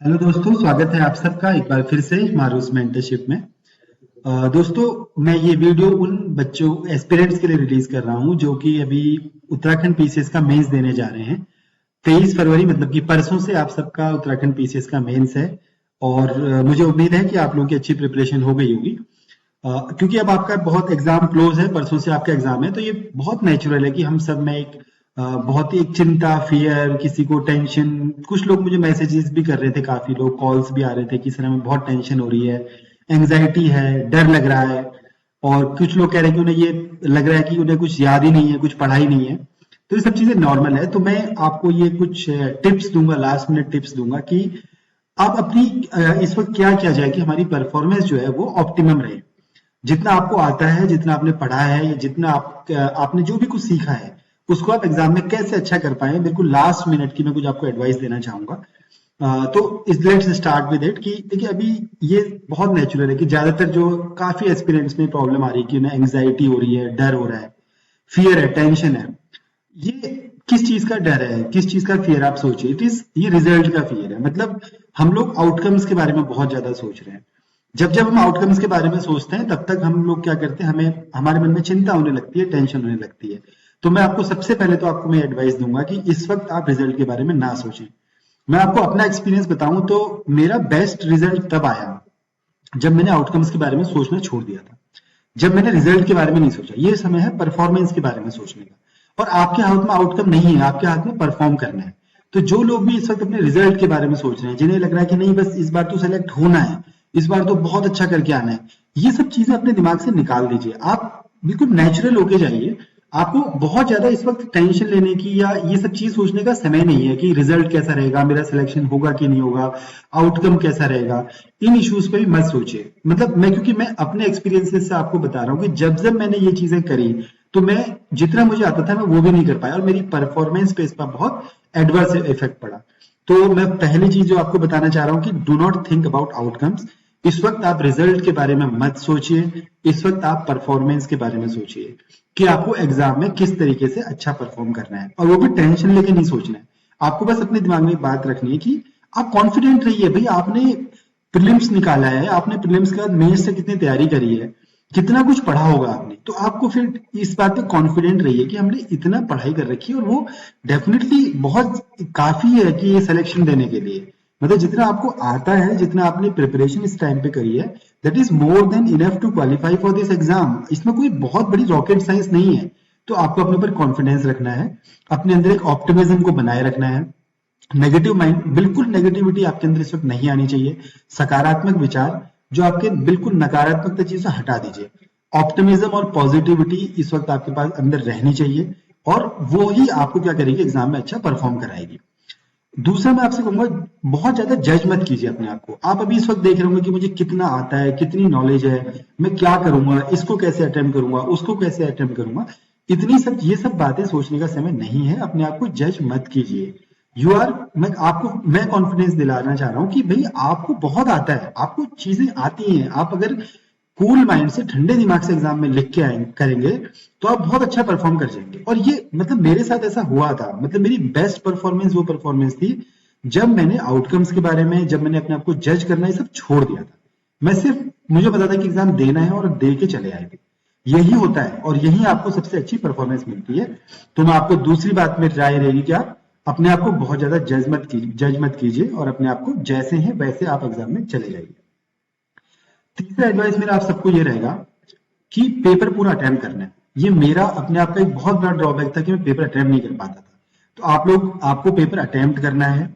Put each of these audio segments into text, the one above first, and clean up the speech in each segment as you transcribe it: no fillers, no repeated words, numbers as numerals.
Hello दोस्तों, स्वागत है आप सबका एक बार फिर से मारूस मेंटरशिप में। दोस्तों, मैं ये वीडियो उन बच्चों एस्पिरेंट्स के लिए रिलीज कर रहा हूँ जो कि अभी उत्तराखंड पीसीएस का मेंस देने जा रहे हैं। 23 फरवरी मतलब कि परसों से आप सबका उत्तराखंड पीसीएस का मेंस है और मुझे उम्मीद है कि आप लोगों की अच्छी प्रिपरेशन हो गई होगी। क्योंकि अब आपका बहुत एग्जाम क्लोज है, परसों से आपका एग्जाम है, तो ये बहुत नेचुरल है कि हम सब में एक बहुत ही एक चिंता, फियर, किसी को टेंशन। कुछ लोग मुझे मैसेजेस भी कर रहे थे, काफी लोग कॉल्स भी आ रहे थे कि सर हमें बहुत टेंशन हो रही है, एंग्जाइटी है, डर लग रहा है। और कुछ लोग कह रहे हैं कि उन्हें ये लग रहा है कि उन्हें कुछ याद ही नहीं है, कुछ पढ़ा ही नहीं है। तो ये सब चीजें नॉर्मल है। तो मैं आपको ये कुछ टिप्स दूंगा, लास्ट मिनट टिप्स दूंगा कि आप अपनी इस वक्त क्या किया जाए कि हमारी परफॉर्मेंस जो है वो ऑप्टिमम रहे। जितना आपको आता है, जितना आपने पढ़ा है, या जितना आपने जो भी कुछ सीखा है, उसको आप एग्जाम में कैसे अच्छा कर पाए। बिल्कुल लास्ट मिनट की मैं कुछ आपको एडवाइस देना चाहूंगा। तो लेट्स स्टार्ट विद इट कि देखिए, अभी ये बहुत नेचुरल है कि ज्यादातर जो काफी एक्सपीरियंस में प्रॉब्लम आ रही है कि उन्हें एंग्जाइटी हो रही है, डर हो रहा है, फियर है, टेंशन है। ये किस चीज का डर है, किस चीज का फियर, आप सोचिए। ये रिजल्ट का फियर है। मतलब हम लोग आउटकम्स के बारे में बहुत ज्यादा सोच रहे हैं। जब जब हम आउटकम्स के बारे में सोचते हैं, तब तक हम लोग क्या करते हैं, हमें हमारे मन में चिंता होने लगती है, टेंशन होने लगती है। तो मैं आपको सबसे पहले तो आपको मैं एडवाइस दूंगा कि इस वक्त आप रिजल्ट के बारे में ना सोचें। मैं आपको अपना एक्सपीरियंस बताऊं तो मेरा बेस्ट रिजल्ट तब आया जब मैंने आउटकम्स के बारे में सोचना छोड़ दिया था। जब मैंने रिजल्ट के बारे में नहीं सोचा। ये समय है परफॉर्मेंस के बारे में सोचने का। और आपके हाथ में आउटकम नहीं है, आपके हाथ में परफॉर्म करना है। तो जो लोग भी इस वक्त अपने रिजल्ट के बारे में सोच रहे हैं, जिन्हें लग रहा है कि नहीं बस इस बार तो सेलेक्ट होना है, इस बार तो बहुत अच्छा करके आना है, ये सब चीजें अपने दिमाग से निकाल दीजिए। आप बिल्कुल नेचुरल होके जाइए। आपको बहुत ज्यादा इस वक्त टेंशन लेने की या ये सब चीज सोचने का समय नहीं है कि रिजल्ट कैसा रहेगा, मेरा सिलेक्शन होगा कि नहीं होगा, आउटकम कैसा रहेगा। इन इश्यूज पे भी मत सोचिए। मतलब क्योंकि मैं अपने एक्सपीरियंसेस से आपको बता रहा हूँ कि जब जब मैंने ये चीजें करी, तो मैं जितना मुझे आता था मैं वो भी नहीं कर पाया और मेरी परफॉर्मेंस पे इस पर बहुत एडवर्स इफेक्ट पड़ा। तो मैं पहली चीज जो आपको बताना चाह रहा हूँ कि do not think about outcomes. इस वक्त आप रिजल्ट के बारे में मत सोचिए। इस वक्त आप परफॉर्मेंस के बारे में सोचिए कि आपको एग्जाम में किस तरीके से अच्छा परफॉर्म करना है, और वो भी टेंशन लेके नहीं सोचना है। आपको बस अपने दिमाग में एक बात रखनी है कि आप कॉन्फिडेंट रहिए। भाई, आपने प्रीलिम्स निकाला है, आपने प्रीलिम्स के बाद मेंस से कितनी तैयारी करी है, कितना कुछ पढ़ा होगा आपने, तो आपको फिर इस बात पे कॉन्फिडेंट रहिए कि हमने इतना पढ़ाई कर रखी है और वो डेफिनेटली बहुत काफी है कि ये सिलेक्शन देने के लिए। मतलब जितना आपको आता है, जितना आपने प्रिपरेशन इस टाइम पे करी है, that is more than enough to qualify for this exam. इसमें कोई बहुत बड़ी रॉकेट साइंस नहीं है। तो आपको अपने ऊपर कॉन्फिडेंस रखना है, अपने अंदर एक ऑप्टिमिज्म को बनाए रखना है। नेगेटिव माइंड, बिल्कुल नेगेटिविटी आपके अंदर इस वक्त नहीं आनी चाहिए। सकारात्मक विचार, जो आपके बिल्कुल नकारात्मक चीज से हटा दीजिए। ऑप्टिमिज्म और पॉजिटिविटी इस वक्त आपके पास अंदर रहनी चाहिए, और वो ही आपको क्या करेगी, एग्जाम में अच्छा परफॉर्म कराएगी। दूसरा मैं आपसे कहूंगा, बहुत ज्यादा जज मत कीजिए अपने आप को। आप अभी इस वक्त देख रहे होंगे कि मुझे कितना आता है, कितनी नॉलेज है, मैं क्या करूंगा, इसको कैसे अटेम्प्ट करूंगा, उसको कैसे अटेम्प्ट करूंगा। ये सब बातें सोचने का समय नहीं है। अपने आप को जज मत कीजिए। मैं कॉन्फिडेंस दिलाना चाह रहा हूँ कि भाई आपको बहुत आता है, आपको चीजें आती हैं। आप अगर कूल माइंड से, ठंडे दिमाग से एग्जाम में लिख के आए करेंगे, तो आप बहुत अच्छा परफॉर्म कर जाएंगे। और ये मतलब मेरे साथ ऐसा हुआ था। मतलब मेरी बेस्ट परफॉर्मेंस वो परफॉर्मेंस थी जब मैंने आउटकम्स के बारे में, जब मैंने अपने आप को जज करना ये सब छोड़ दिया था। मैं सिर्फ, मुझे पता था कि एग्जाम देना है और दे के चले आए थे। यही होता है और यही आपको सबसे अच्छी परफॉर्मेंस मिलती है। तो मैं आपको दूसरी बात में राय रहेगी कि आप अपने आप को बहुत ज्यादा जज मत कीजिए और अपने आप को जैसे हैं वैसे आप एग्जाम में चले जाइए। तीसरा एडवाइस मेरा आप सबको ये रहेगा कि पेपर पूरा अटेम्प्ट करना है। ये मेरा अपने आप का एक बहुत बड़ा ड्रॉबैक था कि मैं पेपर अटेम्प्ट नहीं कर पाता था। तो आपको पेपर अटेम्प्ट करना है।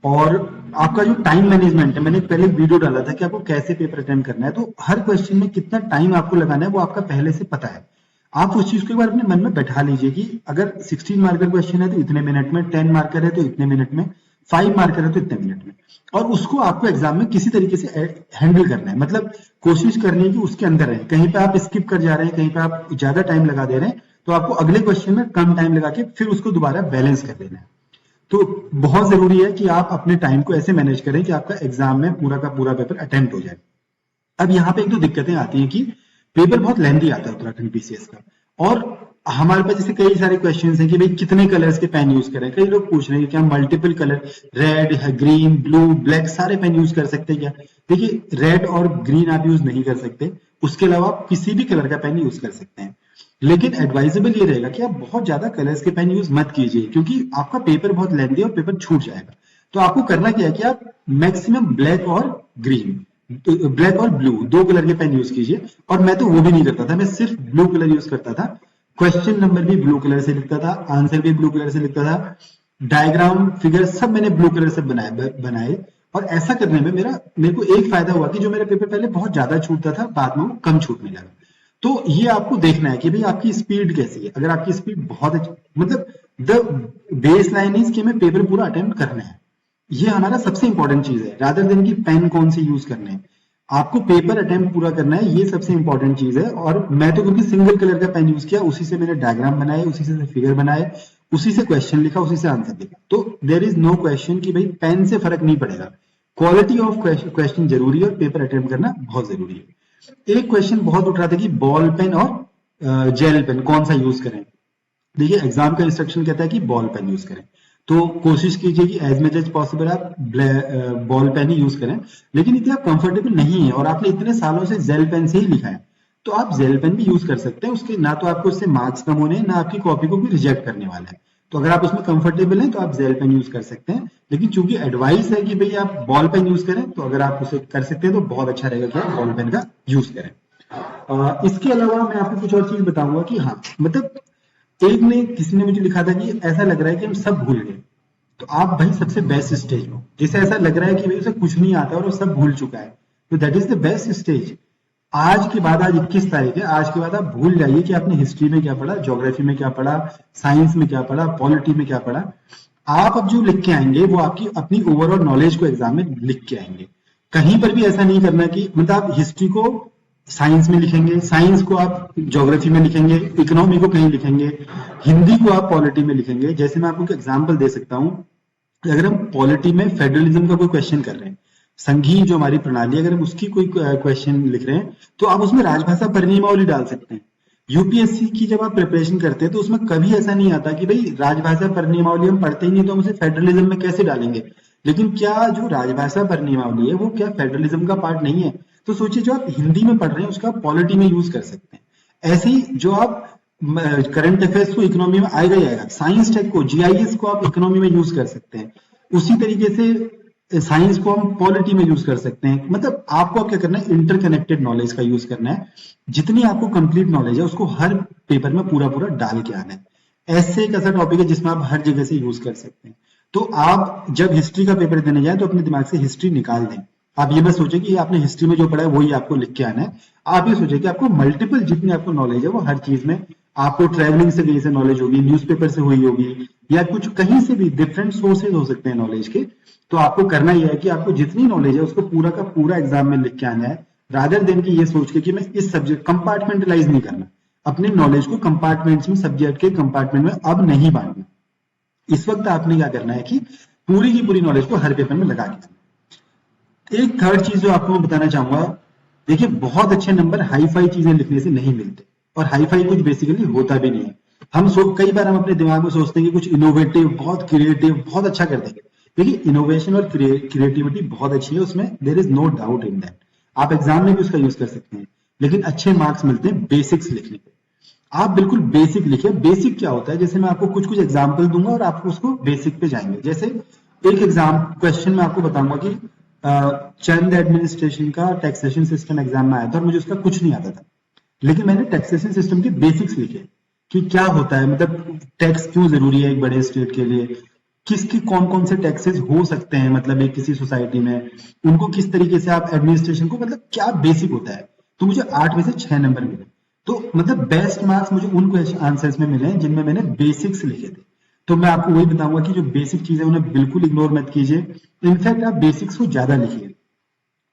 और आपका जो टाइम मैनेजमेंट है, मैंने पहले एक वीडियो डाला था कि आपको कैसे पेपर अटेम्प्ट करना है। तो हर क्वेश्चन में कितना टाइम आपको लगाना है वो आपका पहले से पता है। आप उस चीज को एक बार अपने मन में बैठा लीजिए कि अगर 16 मार्कर क्वेश्चन है तो इतने मिनट में, 10 मार्कर है तो इतने मिनट में, 5 मार्कर है तो इतने मिनट में। और उसको आपको एग्जाम में किसी तरीके से हैंडल करना है। मतलब कोशिश करनी है कि उसके अंदर रहे। कहीं पे आप स्किप कर जा रहे हैं, कहीं पे आप ज्यादा टाइम लगा दे रहे हैं, तो आपको अगले क्वेश्चन में कम टाइम लगा के फिर उसको दोबारा बैलेंस कर देना है। तो बहुत जरूरी है कि आप अपने टाइम को ऐसे मैनेज करें कि आपका एग्जाम में पूरा का पूरा पेपर अटेम्प्ट हो जाए। अब यहाँ पे एक दो दिक्कतें आती हैं कि पेपर बहुत लेंथी आता है उत्तराखंड पीसीएस का। और हमारे पास जैसे कई सारे क्वेश्चंस हैं कि भाई कितने कलर्स के पेन यूज करें। कई लोग पूछ रहे हैं कि क्या multiple colour, red, green, blue, black सारे पेन यूज कर सकते हैं क्या? देखिए, रेड और ग्रीन आप यूज नहीं कर सकते, उसके अलावा आप किसी भी कलर का पेन यूज कर सकते हैं। लेकिन एडवाइजेबल ये रहेगा कि आप बहुत ज्यादा कलर्स के पेन यूज मत कीजिए, क्योंकि आपका पेपर बहुत लेंथी और पेपर छूट जाएगा। तो आपको करना क्या है कि आप मैक्सिमम ब्लैक और ग्रीन, ब्लैक और ब्लू, दो कलर के पेन यूज कीजिए। और मैं तो वो भी नहीं करता था, मैं सिर्फ ब्लू कलर यूज करता था। क्वेश्चन नंबर भी ब्लू कलर से लिखता था, आंसर भी ब्लू कलर से लिखता था, डायग्राम, फिगर सब मैंने ब्लू कलर से बनाए। और ऐसा करने में मेरे को एक फायदा हुआ कि जो मेरा पेपर पहले बहुत ज्यादा छूटता था, बाद में वो कम छूटने लगा। तो ये आपको देखना है कि भाई आपकी स्पीड कैसी है। अगर आपकी स्पीड बहुत अच्छी, मतलब द बेस लाइन इज कि हमें पेपर पूरा अटेम्प्ट करना है, ये हमारा सबसे इंपॉर्टेंट चीज है, रादर देन की पेन कौन से यूज करने हैं। आपको पेपर अटेम्प्ट पूरा करना है, ये सबसे इंपॉर्टेंट चीज है। और मैं तो क्योंकि सिंगल कलर का पेन यूज किया, उसी से मैंने डायग्राम बनाए, उसी से फिगर बनाए, उसी से क्वेश्चन लिखा, उसी से आंसर लिखा। तो देर इज नो क्वेश्चन कि भाई पेन से फर्क नहीं पड़ेगा। क्वालिटी ऑफ क्वेश्चन जरूरी है और पेपर अटेम्प्ट करना बहुत जरूरी है। एक क्वेश्चन बहुत उठ रहा था कि बॉल पेन और जेल पेन कौन सा यूज करें। देखिए, एग्जाम का इंस्ट्रक्शन कहता है कि बॉल पेन यूज करें, तो कोशिश कीजिए कि एज मच एज पॉसिबल आप बॉल पेन ही यूज करें। लेकिन इतने आप कंफर्टेबल नहीं है और आपने इतने सालों से जेल पेन से ही लिखा है, तो आप जेल पेन भी यूज कर सकते हैं। उसके ना तो आपको उससे मार्क्स कम होने, ना आपकी कॉपी को भी रिजेक्ट करने वाला है। तो अगर आप उसमें कंफर्टेबल हैं तो आप जेल पेन यूज कर सकते हैं। लेकिन चूंकि एडवाइस है कि भाई आप बॉल पेन यूज करें, तो अगर आप उसे कर सकते हैं तो बहुत अच्छा रहेगा कि आप बॉल पेन का यूज करें। इसके अलावा मैं आपको कुछ और चीज बताऊंगा कि हाँ, मतलब किसी ने मुझे लिखा था कि ऐसा लग रहा है कि हम सब भूल गए। तो आप भाई सबसे बेस्ट स्टेज हो, जिसे ऐसा लग रहा है कि भाई उसे कुछ नहीं आता और वो सब भूल चुका है, तो that is the best stage. आज के बाद, आज 21 तारीख है, आज के बाद आप भूल जाइए कि आपने हिस्ट्री में क्या पढ़ा, ज्योग्राफी में क्या पढ़ा, साइंस में क्या पढ़ा, पॉलिटी में क्या पढ़ा। आप अब जो लिख के आएंगे वो आपकी अपनी ओवरऑल नॉलेज को एग्जाम में लिख के आएंगे। कहीं पर भी ऐसा नहीं करना कि मतलब आप हिस्ट्री को साइंस में लिखेंगे, साइंस को आप ज्योग्राफी में लिखेंगे, इकोनॉमी को कहीं लिखेंगे, हिंदी को आप पॉलिटी में लिखेंगे। जैसे मैं आपको एग्जाम्पल दे सकता हूँ, अगर हम पॉलिटी में फेडरलिज्म का कोई क्वेश्चन कर रहे हैं, संघीय जो हमारी प्रणाली, अगर हम उसकी कोई क्वेश्चन लिख रहे हैं, तो आप उसमें राजभाषा परिनियमावली डाल सकते हैं। यूपीएससी की जब आप प्रिपरेशन करते हैं तो उसमें कभी ऐसा नहीं आता कि भाई राजभाषा परिनियमावली हम पढ़ते ही नहीं तो हम उसे फेडरलिज्म में कैसे डालेंगे। लेकिन क्या जो राजभाषा परिनियमावली है वो क्या फेडरलिज्म का पार्ट नहीं है? तो सोचिए, जो आप हिंदी में पढ़ रहे हैं उसका पॉलिटी में यूज कर सकते हैं। ऐसे ही जो आप करंट अफेयर्स को इकोनॉमी में आएगा ही आएगा, साइंस टेक को, जीआईएस को आप इकोनॉमी में यूज कर सकते हैं। उसी तरीके से साइंस को हम पॉलिटी में यूज कर सकते हैं। मतलब आपको क्या करना है, इंटरकनेक्टेड नॉलेज का यूज करना है। जितनी आपको कंप्लीट नॉलेज है उसको हर पेपर में पूरा पूरा डाल के आना है। ऐसे एक ऐसा टॉपिक है जिसमें आप हर जगह से यूज कर सकते हैं। तो आप जब हिस्ट्री का पेपर देने जाए तो अपने दिमाग से हिस्ट्री निकाल दें। आप ये मत सोचे कि आपने हिस्ट्री में जो पढ़ा है वही आपको लिख के आना है। आप ये सोचे कि आपको मल्टीपल जितनी आपको नॉलेज है वो हर चीज में, आपको ट्रैवलिंग से कहीं से नॉलेज होगी, न्यूज़पेपर से हुई होगी, या कुछ कहीं से भी डिफरेंट सोर्सेज हो सकते हैं नॉलेज के। तो आपको करना यह है कि आपको जितनी नॉलेज है उसको पूरा का पूरा एग्जाम में लिख के आना है, रादर देन की ये सोच के कि मैं इस सब्जेक्ट कंपार्टमेंटलाइज नहीं करना, अपने नॉलेज को कंपार्टमेंट्स में, सब्जेक्ट के कंपार्टमेंट में अब नहीं बांटना। इस वक्त आपने क्या करना है कि पूरी की पूरी नॉलेज को हर पेपर में लगा के। एक थर्ड चीज जो आपको मैं बताना चाहूंगा, देखिए बहुत अच्छे नंबर हाई फाई चीजें लिखने से नहीं मिलते, और हाई फाई कुछ बेसिकली होता भी नहीं है। कई बार हम अपने दिमाग में सोचते हैं कि कुछ इनोवेटिव, बहुत क्रिएटिव, बहुत अच्छा कर देंगे। देखिए, इनोवेशन और क्रिएटिविटी बहुत अच्छी है, उसमें there is no doubt in that. आप एग्जाम में भी उसका यूज कर सकते हैं, लेकिन अच्छे मार्क्स मिलते हैं बेसिक्स लिखने पे। आप बिल्कुल बेसिक लिखिए। बेसिक क्या होता है, जैसे मैं आपको कुछ कुछ एग्जाम्पल दूंगा और आप उसको बेसिक पे जाएंगे। जैसे एक एग्जाम क्वेश्चन में आपको बताऊंगा कि चंद एडमिनिस्ट्रेशन का टैक्सेशन सिस्टम एग्जाम में आया था और मुझे उसका कुछ नहीं आता था, लेकिन मैंने टैक्सेशन सिस्टम के बेसिक्स लिखे कि क्या होता है, मतलब टैक्स क्यों जरूरी है एक बड़े स्टेट के लिए, किसके कौन कौन से टैक्सेस हो सकते हैं, मतलब एक किसी सोसाइटी में उनको किस तरीके से आप एडमिनिस्ट्रेशन को, मतलब क्या बेसिक होता है। तो मुझे 8 में से 6 नंबर मिले। तो मतलब बेस्ट मार्क्स मुझे उन आंसर्स में मिले हैं जिनमें मैंने बेसिक्स लिखे थे। तो मैं आपको वही बताऊंगा कि जो बेसिक चीजें उन्हें बिल्कुल इग्नोर मत कीजिए, इनफैक्ट आप बेसिक्स को ज्यादा लिखिए।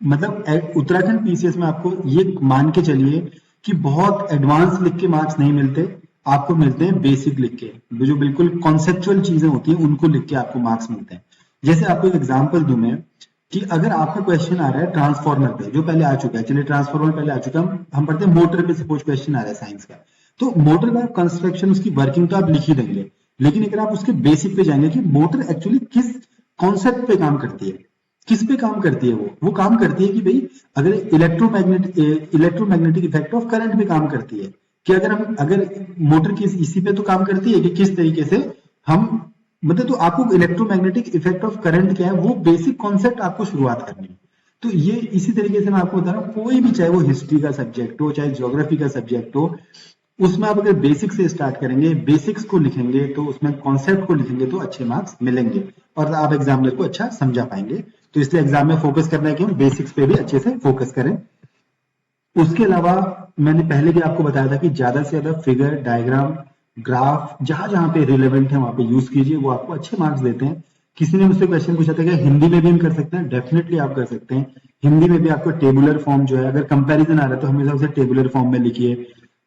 मतलब उत्तराखंड पीसीएस में आपको ये मान के चलिए कि बहुत एडवांस लिख के मार्क्स नहीं मिलते, आपको मिलते हैं बेसिक लिख के, जो बिल्कुल कॉन्सेप्चुअल चीजें होती है उनको लिख के आपको मार्क्स मिलते हैं। जैसे आपको एक एग्जांपल दूं मैं, कि अगर आपका क्वेश्चन आ रहा है ट्रांसफार्मर पे, जो पहले आ चुका है, चलिए ट्रांसफार्मर पहले आ चुका है, हम पढ़ते हैं मोटर पे सपोज क्वेश्चन आ रहा है साइंस का, तो मोटर का कंस्ट्रक्शन, उसकी वर्किंग तो आप लिख ही देंगे, लेकिन अगर आप उसके बेसिक पे जाएंगे कि मोटर एक्चुअली किस कॉन्सेप्ट पे काम करती है, किस पे काम करती है, वो काम करती है कि भाई अगर इलेक्ट्रोमैग्नेटिक इफेक्ट ऑफ करंट पे काम करती है, कि अगर मोटर की इसी पे तो काम करती है कि किस तरीके से हम, मतलब तो आपको इलेक्ट्रोमैग्नेटिक इफेक्ट ऑफ करंट क्या है वो बेसिक कॉन्सेप्ट आपको शुरुआत करनी है। तो ये इसी तरीके से मैं आपको बता रहा हूँ, कोई भी चाहे वो हिस्ट्री का सब्जेक्ट हो चाहे ज्योग्राफी का सब्जेक्ट हो, उसमें आप अगर बेसिक से स्टार्ट करेंगे, बेसिक्स को लिखेंगे, तो उसमें कॉन्सेप्ट को लिखेंगे तो अच्छे मार्क्स मिलेंगे और आप एग्जामिनर को अच्छा समझा पाएंगे। तो इसलिए एग्जाम में फोकस करना है कि हम बेसिक्स पे भी अच्छे से फोकस करें। उसके अलावा मैंने पहले भी आपको बताया था कि ज्यादा से ज्यादा फिगर, डायग्राम, ग्राफ जहां जहां पे रिलेवेंट है वहां पे यूज कीजिए, वो आपको अच्छे मार्क्स देते हैं। किसी ने मुझसे क्वेश्चन पूछा था कि हिंदी में भी हम कर सकते हैं, डेफिनेटली आप कर सकते हैं। हिंदी में भी आपको टेबुलर फॉर्म जो है, अगर कंपैरिजन आ रहा है तो हमेशा उसे टेबुलर फॉर्म में लिखिए।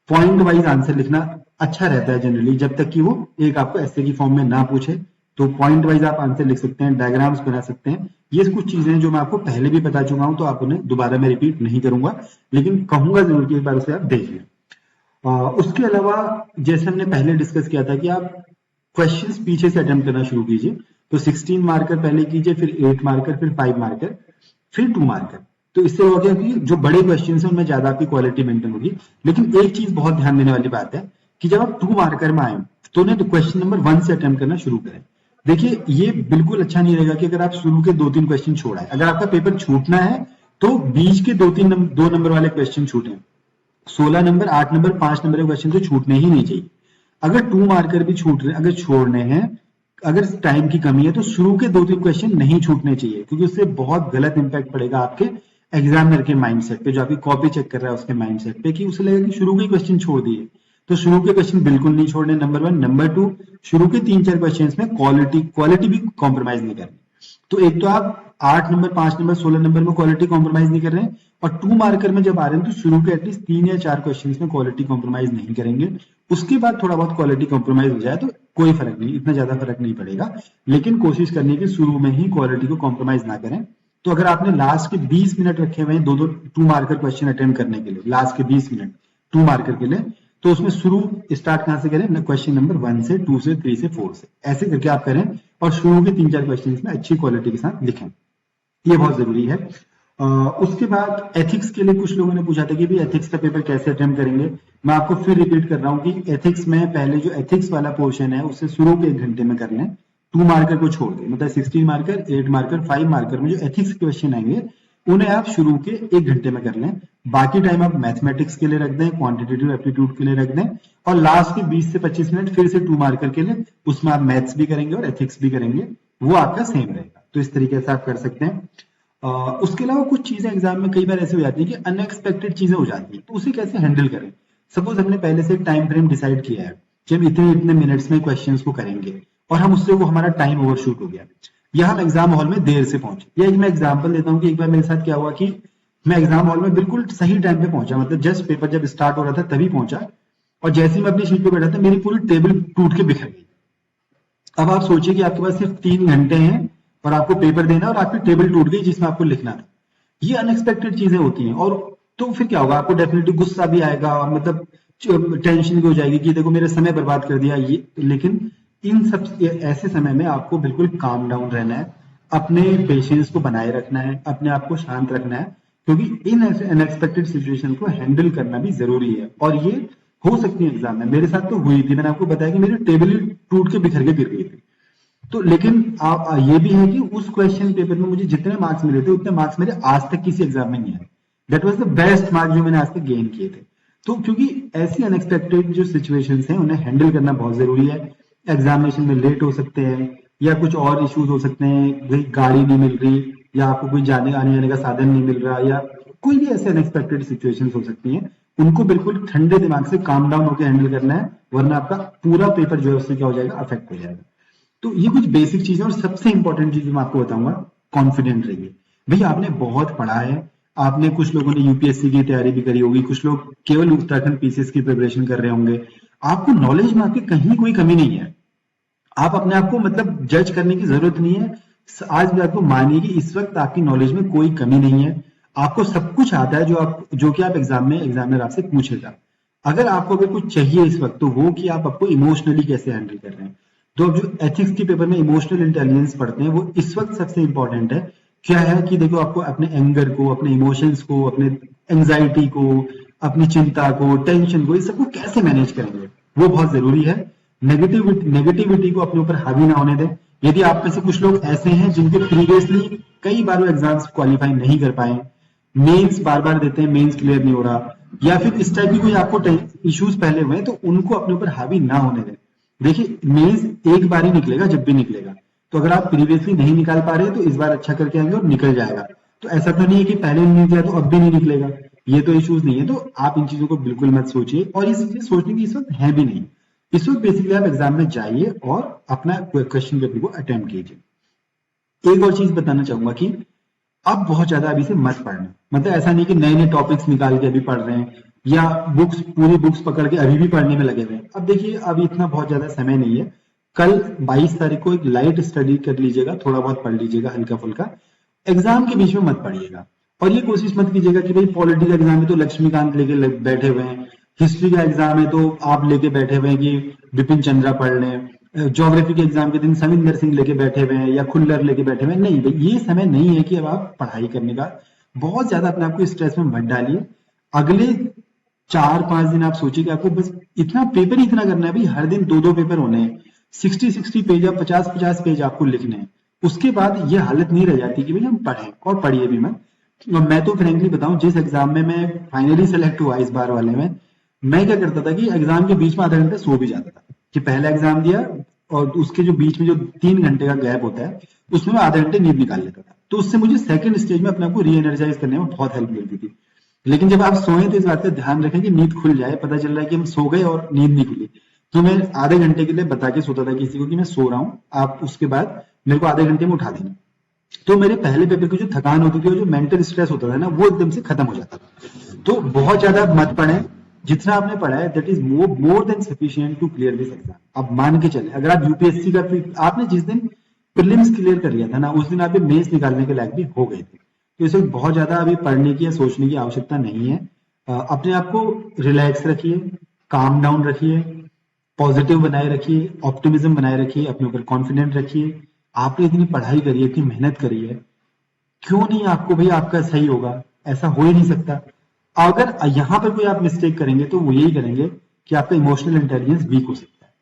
पॉइंट वाइज आंसर लिखना अच्छा रहता है जनरली, जब तक कि वो एक आपको ऐसे की फॉर्म में ना पूछे, तो पॉइंट वाइज आप आंसर लिख सकते हैं, डायग्राम्स बना सकते हैं। ये कुछ चीजें जो मैं आपको पहले भी बता चुका हूं, तो आप उन्हें दोबारा मैं रिपीट नहीं करूंगा, लेकिन कहूंगा जरूर कि एक बार उसे आप देख लें। उसके अलावा जैसे हमने पहले डिस्कस किया था कि आप क्वेश्चंस पीछे से अटेम्प्ट करना शुरू कीजिए। तो 16 मार्कर पहले कीजिए, फिर 8 मार्कर, फिर 5 मार्कर, फिर 2 मार्कर। तो इससे हो गया कि जो बड़े क्वेश्चन है उनमें ज्यादा आपकी क्वालिटी मेंटेन होगी। लेकिन एक चीज बहुत ध्यान देने वाली बात है कि जब आप 2 मार्कर में आए तो उन्हें तो क्वेश्चन नंबर 1 से अटेम्प्ट करना शुरू करें। देखिए ये बिल्कुल अच्छा नहीं रहेगा कि अगर आप शुरू के 2-3 क्वेश्चन छोड़ा है, अगर आपका पेपर छूटना है तो बीच के 2 नंबर वाले क्वेश्चन छूटे। 16 नंबर, 8 नंबर, 5 नंबर के क्वेश्चन तो छूटने ही नहीं चाहिए। अगर 2 मार्कर भी छूट रहे, अगर छोड़ने हैं, अगर टाइम की कमी है, तो शुरू के 2-3 क्वेश्चन नहीं छूटने चाहिए, क्योंकि उससे बहुत गलत इंपैक्ट पड़ेगा आपके एग्जामिनर के माइंडसेट पे, जो आपकी कॉपी चेक कर रहा है उसके माइंडसेट पे, कि उसे लगेगा कि शुरू के क्वेश्चन छोड़ दिए। तो शुरू के क्वेश्चन बिल्कुल नहीं छोड़ने, नंबर 1। नंबर 2, शुरू के 3-4 क्वेश्चन में क्वालिटी भी कॉम्प्रोमाइज नहीं करनी। तो एक तो आप 8 नंबर, 5 नंबर, 16 नंबर में क्वालिटी कॉम्प्रोमाइज नहीं कर रहे हैं, और 2 मार्कर में जब आ रहे हैं तो शुरू के एटलीस्ट 3 या 4 क्वेश्चंस में क्वालिटी कॉम्प्रोमाइज नहीं करेंगे। उसके बाद थोड़ा बहुत क्वालिटी कॉम्प्रोमाइज हो जाए तो कोई फर्क नहीं, इतना ज्यादा फर्क नहीं पड़ेगा, लेकिन कोशिश करनी है कि शुरू में ही क्वालिटी को कॉम्प्रोमाइज ना करें। तो अगर आपने लास्ट के 20 मिनट रखे हुए हैं 2 मार्कर क्वेश्चन अटेम्प्ट करने के लिए, लास्ट के 20 मिनट 2 मार्कर के लिए, तो उसमें शुरू स्टार्ट कहां से करें, क्वेश्चन नंबर 1 से, 2 से, 3 से, 4 से, ऐसे करके आप करें और शुरू के 3-4 क्वेश्चन में अच्छी क्वालिटी के साथ लिखें। ये बहुत जरूरी है। उसके बाद एथिक्स के लिए कुछ लोगों ने पूछा था कि भी एथिक्स का पेपर कैसे अटेम्प्ट करेंगे। मैं आपको फिर रिपीट कर रहा हूं कि एथिक्स में पहले जो एथिक्स वाला पोर्शन है उसे शुरू के 1 घंटे में कर लें, 2 मार्कर को छोड़ दें, मतलब 16 मार्कर, 8 मार्कर, 5 मार्कर में जो एथिक्स के क्वेश्चन आएंगे उन्हें आप शुरू के 1 घंटे में कर लें। बाकी टाइम आप मैथमेटिक्स के लिए रख दें, क्वांटिटेटिव एप्टीट्यूड के लिए रख दें, और लास्ट के 20 से 25 मिनट फिर से 2 मार्कर के लिए, उसमें आप मैथ्स भी करेंगे और एथिक्स भी करेंगे, वो आपका सेम रहेगा। तो इस तरीके से आप कर सकते हैं। उसके अलावा कुछ चीजें एग्जाम में कई बार ऐसे हो जाती है कि अनएक्सपेक्टेड चीजें हो जाती है, तो उसे कैसे हैंडल करें। सपोज हमने पहले से एक टाइम फ्रेम डिसाइड किया है कि हम इतने इतने मिनट्स में क्वेश्चंस को करेंगे, और हम उससे वो हमारा टाइम ओवरशूट हो गया, या हम एग्जाम हॉल में देर से पहुंचे। या मैं एग्जाम्पल देता हूँ कि एक बार मेरे साथ क्या हुआ कि मैं एग्जाम हॉल में बिल्कुल सही टाइम पे पहुंचा, मतलब जस्ट पेपर जब स्टार्ट हो रहा था तभी पहुंचा, और जैसे ही मैं अपनी सीट पे बैठा था मेरी पूरी टेबल टूट के बिखर गई। अब आप सोचिए कि आपके पास सिर्फ 3 घंटे हैं और आपको पेपर देना, और आपकी टेबल टूट गई जिसमें आपको लिखना था। ये अनएक्सपेक्टेड चीजें होती हैं, और तो फिर क्या होगा, आपको डेफिनेटली गुस्सा भी आएगा, और मतलब टेंशन भी हो जाएगी कि देखो मेरा समय बर्बाद कर दिया ये। लेकिन इन सब ऐसे समय में आपको बिल्कुल काम डाउन रहना है, अपने पेशेंस को बनाए रखना है, अपने आप को शांत रखना है, क्योंकि इन अनएक्सपेक्टेड सिचुएशन को हैंडल करना भी जरूरी है। और ये हो सकती है एग्जाम में, मेरे साथ तो हुई थी, मैंने आपको बताया कि मेरी टेबल टूट के बिखर के गिर गई थी। तो लेकिन ये भी है कि उस क्वेश्चन पेपर में मुझे जितने मार्क्स मिले थे उतने मार्क्स मेरे आज तक किसी एग्जाम में नहीं आए। That was the best marks जो मैंने आज तक गेन किए थे। तो क्योंकि ऐसी अनएक्सपेक्टेड जो सिचुएशंस हैं उन्हें हैंडल करना बहुत जरूरी है। एग्जामिनेशन में लेट हो सकते हैं, या कुछ और इश्यूज हो सकते हैं, भाई गाड़ी नहीं मिल रही, या आपको कोई आने जाने का साधन नहीं मिल रहा, या कोई भी ऐसे अनएक्सपेक्टेड सिचुएशंस हो सकती हैं। उनको बिल्कुल ठंडे दिमाग से काम डाउन होकर हैंडल करना है, वरना आपका पूरा पेपर जो है उससे क्या हो जाएगा, अफेक्ट हो जाएगा। तो ये कुछ बेसिक चीजें, और सबसे इंपॉर्टेंट चीज मैं आपको बताऊंगा, कॉन्फिडेंट रहिए। भैया आपने बहुत पढ़ा है, आपने, कुछ लोगों ने यूपीएससी की तैयारी भी करी होगी, कुछ लोग केवल उत्तराखंड पीसीएस की प्रिपरेशन कर रहे होंगे, आपको नॉलेज में आपकी कहीं कोई कमी नहीं है। आप अपने आप को मतलब जज करने की जरूरत नहीं है। आज भी आपको मानिए कि इस वक्त आपकी नॉलेज में कोई कमी नहीं है, आपको सब कुछ आता है जो कि आप एग्जाम में एग्जामिनर आपसे पूछेगा। अगर आपको अगर कुछ चाहिए इस वक्त तो वो कि आप आपको इमोशनली कैसे हैंडल कर रहे हैं। तो अब जो एथिक्स के पेपर में इमोशनल इंटेलिजेंस पढ़ते हैं वो इस वक्त सबसे इंपॉर्टेंट है। क्या है कि देखो आपको अपने एंगर को, अपने इमोशंस को, अपने एंजाइटी को, अपनी चिंता को, टेंशन को, इस सबको कैसे मैनेज करेंगे वो बहुत जरूरी है। नेगेटिविटी को अपने ऊपर हावी ना होने दें। यदि आप में से कुछ लोग ऐसे हैं जिनके प्रीवियसली कई बार वो एग्जाम्स क्वालिफाई नहीं कर पाए, मेंस बार बार देते हैं, मेंस क्लियर नहीं हो रहा, या फिर इस टाइप की कोई आपको इश्यूज पहले हुए हैं, तो उनको अपने ऊपर हावी ना होने दें। देखिए मेंस एक बार ही निकलेगा, जब भी निकलेगा। तो अगर आप प्रीवियसली नहीं निकाल पा रहे हैं तो इस बार अच्छा करके आएंगे और निकल जाएगा। तो ऐसा तो नहीं है कि पहले नहीं निकला तो अब भी नहीं निकलेगा, ये तो इश्यूज नहीं है। तो आप इन चीजों को बिल्कुल मत सोचिए, और ये चीजें सोचने की इस वक्त है भी नहीं। इस वक्त बेसिकली आप एग्जाम में जाइए और अपना क्वेश्चन पेपर को अटेम्प्ट कीजिए। एक और चीज बताना चाहूंगा कि अब बहुत ज्यादा अभी से मत पढ़ना, मतलब ऐसा नहीं कि नए नए टॉपिक्स निकाल के अभी पढ़ रहे हैं या बुक्स पूरी बुक्स पकड़ के अभी भी पढ़ने में लगे हुए हैं। अब देखिए अभी इतना बहुत ज्यादा समय नहीं है। कल 22 तारीख को एक लाइट स्टडी कर लीजिएगा, थोड़ा बहुत पढ़ लीजिएगा हल्का फुल्का। एग्जाम के बीच में मत पढ़िएगा, और ये कोशिश मत कीजिएगा कि भाई पॉलिटी का एग्जाम है तो लक्ष्मीकांत लेके बैठे हुए हैं, हिस्ट्री का एग्जाम है तो आप लेके बैठे हुए हैं कि बिपिन चंद्रा पढ़ लें, ज्योग्राफी के एग्जाम के दिन सविंदर सिंह लेके बैठे हुए हैं या खुल्लर लेके बैठे हुए हैं। नहीं भाई, ये समय नहीं है कि अब आप पढ़ाई करने का बहुत ज्यादा अपने आप को स्ट्रेस में मत डालिए। अगले 4-5 दिन आप सोचिए कि आपको बस इतना पेपर ही इतना करना है भाई, हर दिन 2-2 पेपर होने हैं, 60-60 पेज या 50-50 पेज आपको लिखने हैं। उसके बाद ये हालत नहीं रह जाती कि भाई हम पढ़ें, और पढ़िए भी मत। और मैं तो फ्रेंकली बताऊं, जिस एग्जाम में मैं फाइनली सेलेक्ट हुआ इस बार वाले में, मैं क्या करता था कि एग्जाम के बीच में आधा घंटा सो भी जाता था, कि पहला एग्जाम दिया और उसके जो बीच में जो 3 घंटे का गैप होता है उसमें मैं आधे घंटे नींद निकाल लेता था। तो उससे मुझे सेकंड स्टेज में अपने आप को री एनर्जाइज करने में बहुत हेल्प मिलती थी। लेकिन जब आप सोए तो इस बात का ध्यान रखें कि नींद खुल जाए, पता चल रहा है कि हम सो गए और नींद नहीं खुली, तो मैं आधे घंटे के लिए बता के सोता था किसी को कि मैं सो रहा हूं, आप उसके बाद मेरे को आधे घंटे में उठा देना। तो मेरे पहले पेपर की जो थकान होती थी और जो मेंटल स्ट्रेस होता था ना, वो एकदम से खत्म हो जाता था। तो बहुत ज्यादा मत पढ़ें, जितना आपने पढ़ा है that is more than sufficient to clear this exam. अब मान के चले अगर आप यूपीएससी का आपने जिस दिन प्रीलिम्स क्लियर कर लिया था ना, उस दिन आप मेंस निकालने के लायक भी हो गए थे। तो इसे बहुत ज्यादा अभी पढ़ने की या सोचने की आवश्यकता नहीं है। अपने आप को रिलैक्स रखिए, काम डाउन रखिए, पॉजिटिव बनाए रखिए, ऑप्टिमिज्म बनाए रखिए, अपने ऊपर कॉन्फिडेंट रखिए। आपने इतनी पढ़ाई करी है, इतनी मेहनत करी है, क्यों नहीं आपको भाई आपका सही होगा? ऐसा हो ही नहीं सकता। अगर यहां पर कोई आप मिस्टेक करेंगे तो वो यही करेंगे कि आपका इमोशनल इंटेलिजेंस वीक हो सकता है,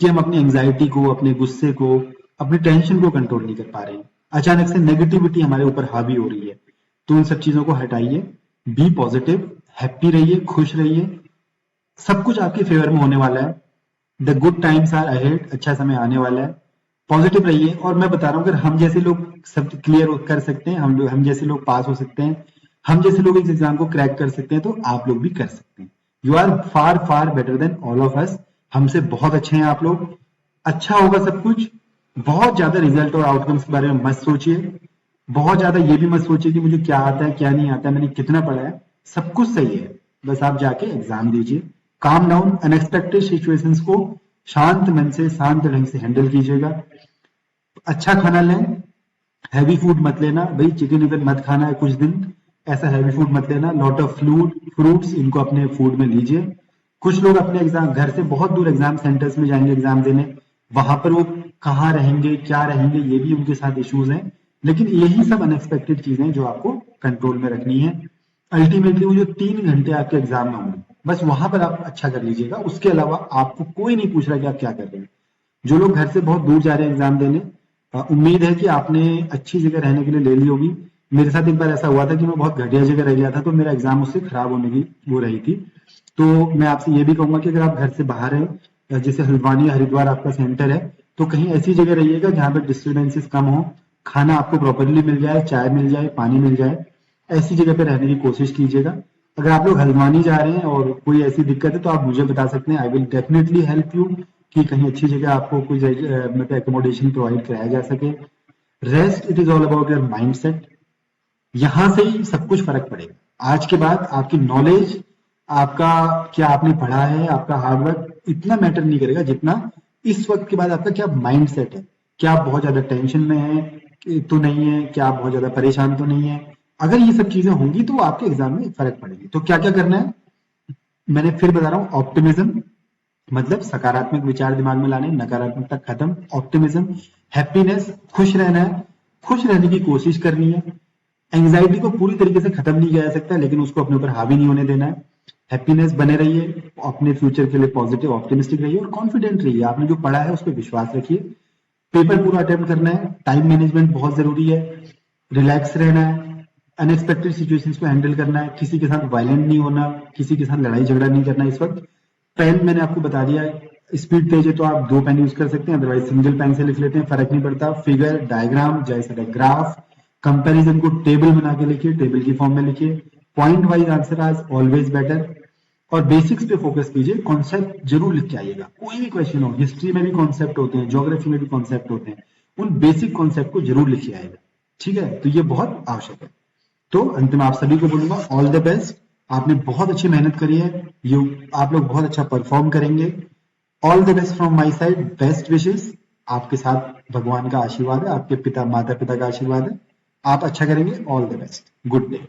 कि हम अपनी एंग्जाइटी को, अपने गुस्से को, अपनी टेंशन को कंट्रोल नहीं कर पा रहे हैं, अचानक से नेगेटिविटी हमारे ऊपर हावी हो रही है। तो उन सब चीजों को हटाइए, बी पॉजिटिव, हैप्पी रहिए, खुश रहिए, सब कुछ आपके फेवर में होने वाला है। The good times are ahead, अच्छा समय आने वाला है। पॉजिटिव रहिए, और मैं बता रहा हूं अगर हम जैसे लोग सब क्लियर कर सकते हैं, हम जैसे लोग पास हो सकते हैं, हम जैसे लोग इस एग्जाम को क्रैक कर सकते हैं, तो आप लोग भी कर सकते हैं। You are far far better than all of us, हमसे बहुत अच्छे हैं आप लोग। अच्छा होगा सब कुछ। बहुत ज्यादा रिजल्ट और आउटकम्स के बारे में मत सोचिए, बहुत ज्यादा ये भी मत सोचिए कि मुझे क्या आता है क्या नहीं आता है, मैंने कितना पढ़ा है। सब कुछ सही है, बस आप जाके एग्जाम दीजिए। काम डाउन, अनएक्सपेक्टेड सिचुएशंस को शांत मन से, शांत ढंग से हैंडल कीजिएगा। अच्छा खाना लें, हैवी फूड मत लेना भाई, चिकन विकन मत खाना है कुछ दिन, ऐसा हैवी फूड मत लेना। लॉट ऑफ फ्रूट्स इनको अपने फूड में लीजिए। कुछ लोग अपने एग्जाम घर से बहुत दूर एग्जाम सेंटर्स में जाएंगे एग्जाम देने, वहां पर वो कहाँ रहेंगे, क्या रहेंगे, ये भी उनके साथ इश्यूज हैं। लेकिन यही सब अनएक्सपेक्टेड चीजें जो आपको कंट्रोल में रखनी है। अल्टीमेटली वो जो 3 घंटे आपके एग्जाम में होंगे, बस वहां पर आप अच्छा कर लीजिएगा। उसके अलावा आपको कोई नहीं पूछ रहा कि आप क्या कर रहे हैं। जो लोग घर से बहुत दूर जा रहे हैं एग्जाम देने, उम्मीद है कि आपने अच्छी जगह रहने के लिए ले ली होगी। मेरे साथ एक बार ऐसा हुआ था कि मैं बहुत घटिया जगह रह गया था, तो मेरा एग्जाम उससे खराब होने की वो रही थी। तो मैं आपसे ये भी कहूंगा कि अगर आप घर से बाहर हैं, जैसे हल्द्वानी हरिद्वार आपका सेंटर है, तो कहीं ऐसी जगह रहिएगा जहां पर डिस्टर्बेंसेस कम हो, खाना आपको प्रॉपरली मिल जाए, चाय मिल जाए, पानी मिल जाए, ऐसी जगह पे रहने की कोशिश कीजिएगा। अगर आप लोग हल्द्वानी जा रहे हैं और कोई ऐसी दिक्कत है तो आप मुझे बता सकते हैं, I will definitely help you कि कहीं अच्छी जगह आपको कुछ मतलब एकोमोडेशन प्रोवाइड कराया जा सके। Rest, it is all about your mind set. यहां से ही सब कुछ फर्क पड़ेगा। आज के बाद आपकी नॉलेज, आपका क्या आपने पढ़ा है, आपका हार्डवर्क इतना मैटर नहीं करेगा जितना इस वक्त के बाद आपका क्या माइंड सेट है। क्या आप बहुत ज्यादा टेंशन में है तो नहीं है, क्या आप बहुत ज्यादा परेशान तो नहीं है। अगर ये सब चीजें होंगी तो आपके एग्जाम में फर्क पड़ेगी। तो क्या क्या करना है, मैंने फिर बता रहा हूँ, ऑप्टिमिज्म मतलब सकारात्मक विचार दिमाग में लाने, नकारात्मकता खत्म। ऑप्टिमिज्म, हैप्पीनेस, खुश रहना है, खुश रहने की कोशिश करनी है। एंग्जाइटी को पूरी तरीके से खत्म नहीं किया जा सकता, लेकिन उसको अपने ऊपर हावी नहीं होने देना है। हैप्पीनेस बने रहिए, अपने फ्यूचर के लिए पॉजिटिव ऑप्टिमिस्टिक रहिए और कॉन्फिडेंट रहिए। आपने जो पढ़ा है उस पर विश्वास रखिए। पेपर पूरा अटेम्प्ट करना है, टाइम मैनेजमेंट बहुत जरूरी है, रिलैक्स रहना है, अनएक्सपेक्टेड सिचुएशंस को हैंडल करना है, किसी के साथ वायलेंट नहीं होना, किसी के साथ लड़ाई झगड़ा नहीं करना इस वक्त। पेन मैंने आपको बता दिया है, स्पीड तेज है तो आप 2 पेन यूज कर सकते हैं, अदरवाइज सिंगल पेन से लिख लेते हैं, फर्क नहीं पड़ता। फिगर, डायग्राम, जैसे ग्राफ, कंपैरिजन को टेबल बना के लिखिए, टेबल की फॉर्म में लिखिए। पॉइंट वाइज आंसर आज ऑलवेज बेटर। और बेसिक्स पे फोकस कीजिए, कॉन्सेप्ट जरूर लिख के आइएगा। कोई भी क्वेश्चन हो, हिस्ट्री में भी कॉन्सेप्ट होते हैं, ज्योग्राफी में भी कॉन्सेप्ट होते हैं, उन बेसिक कॉन्सेप्ट को जरूर लिख के आएगा। ठीक है, तो ये बहुत आवश्यक है। तो अंत में आप सभी को बोलूंगा ऑल द बेस्ट। आपने बहुत अच्छी मेहनत करी है, ये आप लोग बहुत अच्छा परफॉर्म करेंगे। All the best from my side, best wishes. आपके साथ भगवान का आशीर्वाद है, आपके पिता माता पिता का आशीर्वाद है। आप अच्छा करेंगे। All the best, good day.